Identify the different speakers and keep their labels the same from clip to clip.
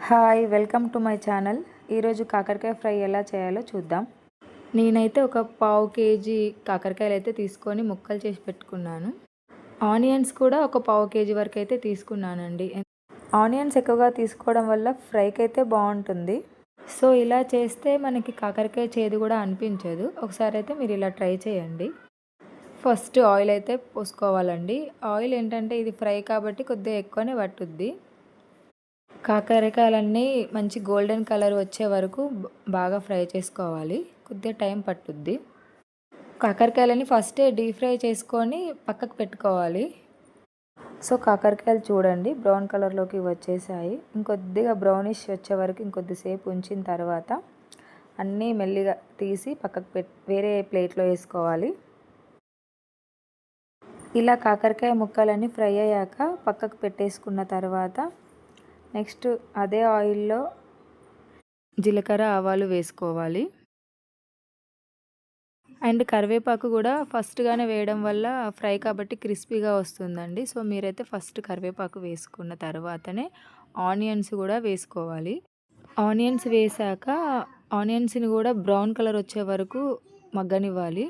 Speaker 1: Hi welcome to my channel. ఈరోజు కాకరకాయ fry ఎలా చేయాలో చూద్దాం. నేనైతే ఒక పావు కేజీ కాకరకాయలు అయితే తీసుకొని ముక్కలు చేసి పెట్టుకున్నాను. ఆనియన్స్ కూడా ఒక పావు కేజీ వరకు అయితే తీసుకున్నానండి. ఆనియన్స్ ఎక్కువగా తీసుకోవడం వల్ల ఫ్రైకి అయితే బాగుంటుంది. సో ఇలా చేస్తే మనకి కాకరకాయ చేదు కూడా అనిపించదు. ఒకసారి అయితే మీరు ఇలా ట్రై చేయండి. ఫస్ట్ ఆయిల్ అయితే పోసుకోవాలండి. ఆయిల్ ఏంటంటే ఇది ఫ్రై కాబట్టి కొద్దిగా ఎక్కువనే పట్టుద్ది. కాకరకాయలన్నీ మంచి గోల్డెన్ కలర్ వచ్చే వరకు బాగా ఫ్రై చేసుకోవాలి. కొద్దిగా టైం పట్టుద్ది. కాకరకాయలని ఫస్టే డీప్ ఫ్రై చేసుకొని పక్కకు పెట్టుకోవాలి. సో కాకరకాయలు చూడండి బ్రౌన్ కలర్లోకి వచ్చేసాయి. ఇంకొద్దిగా బ్రౌనిష్ వచ్చే వరకు ఇంకొద్దిసేపు ఉంచిన తర్వాత అన్నీ మెల్లిగా తీసి పక్కకు వేరే ప్లేట్లో వేసుకోవాలి. ఇలా కాకరకాయ ముక్కలన్నీ ఫ్రై అయ్యాక పక్కకు పెట్టేసుకున్న తర్వాత నెక్స్ట్ అదే ఆయిల్లో జీలకర్ర ఆవాలు వేసుకోవాలి. అండ్ కరివేపాకు కూడా ఫస్ట్గానే వేయడం వల్ల ఫ్రై కాబట్టి క్రిస్పీగా వస్తుందండి. సో మీరైతే ఫస్ట్ కరివేపాకు వేసుకున్న తర్వాతనే ఆనియన్స్ కూడా వేసుకోవాలి. ఆనియన్స్ వేసాక ఆనియన్స్ని కూడా బ్రౌన్ కలర్ వచ్చే వరకు మగ్గనివ్వాలి.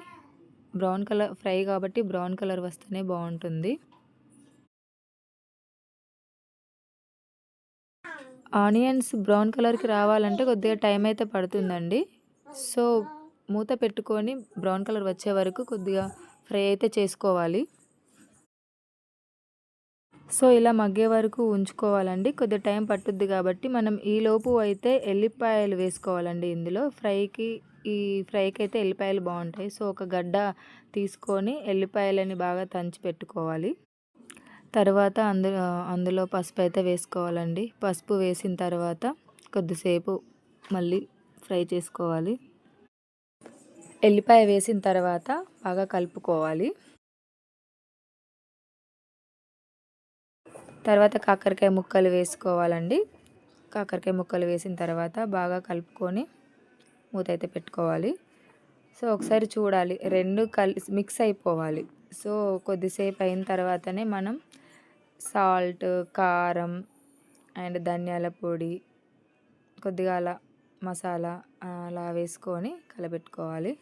Speaker 1: బ్రౌన్ కలర్ ఫ్రై కాబట్టి బ్రౌన్ కలర్ వస్తేనే బాగుంటుంది. ఆనియన్స్ బ్రౌన్ కలర్కి రావాలంటే కొద్దిగా టైం అయితే పడుతుందండి. సో మూత పెట్టుకొని బ్రౌన్ కలర్ వచ్చే వరకు కొద్దిగా ఫ్రై అయితే చేసుకోవాలి. సో ఇలా మగ్గే వరకు ఉంచుకోవాలండి. కొద్దిగా టైం పట్టుద్ది కాబట్టి మనం ఈలోపు అయితే ఎల్లిపాయలు వేసుకోవాలండి. ఇందులో ఈ ఫ్రైకి అయితే ఎల్లిపాయలు బాగుంటాయి. సో ఒక గడ్డ తీసుకొని ఎల్లిపాయలని బాగా దంచి పెట్టుకోవాలి. తర్వాత అందులో పసుపు అయితే వేసుకోవాలండి. పసుపు వేసిన తర్వాత కొద్దిసేపు మళ్ళీ ఫ్రై చేసుకోవాలి. ఎల్లిపాయ వేసిన తర్వాత బాగా కలుపుకోవాలి. తర్వాత కాకరకాయ ముక్కలు వేసుకోవాలండి. కాకరకాయ ముక్కలు వేసిన తర్వాత బాగా కలుపుకొని మూత అయితే పెట్టుకోవాలి. సో ఒకసారి చూడాలి, రెండు మిక్స్ అయిపోవాలి. సో కొద్దిసేపు అయిన తర్వాతనే మనం సాల్ట్, కారం అండ్ ధనియాల పొడి, కొద్దిగా అలా మసాలా అలా వేసుకొని కలపెట్టుకోవాలి.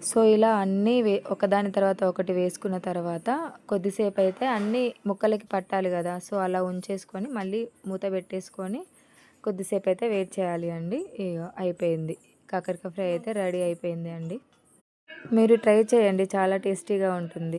Speaker 1: సో ఇలా అన్నీ ఒకదాని తర్వాత ఒకటి వేసుకున్న తర్వాత కొద్దిసేపు అయితే అన్నీ ముక్కలకి పట్టాలి కదా. సో అలా ఉంచేసుకొని మళ్ళీ మూత పెట్టేసుకొని కొద్దిసేపు అయితే వెయిట్ చేయాలి అండి. అయిపోయింది, కాకరకాయ ఫ్రై అయితే రెడీ అయిపోయింది అండి. మీరు ట్రై చేయండి, చాలా టేస్టీగా ఉంటుంది.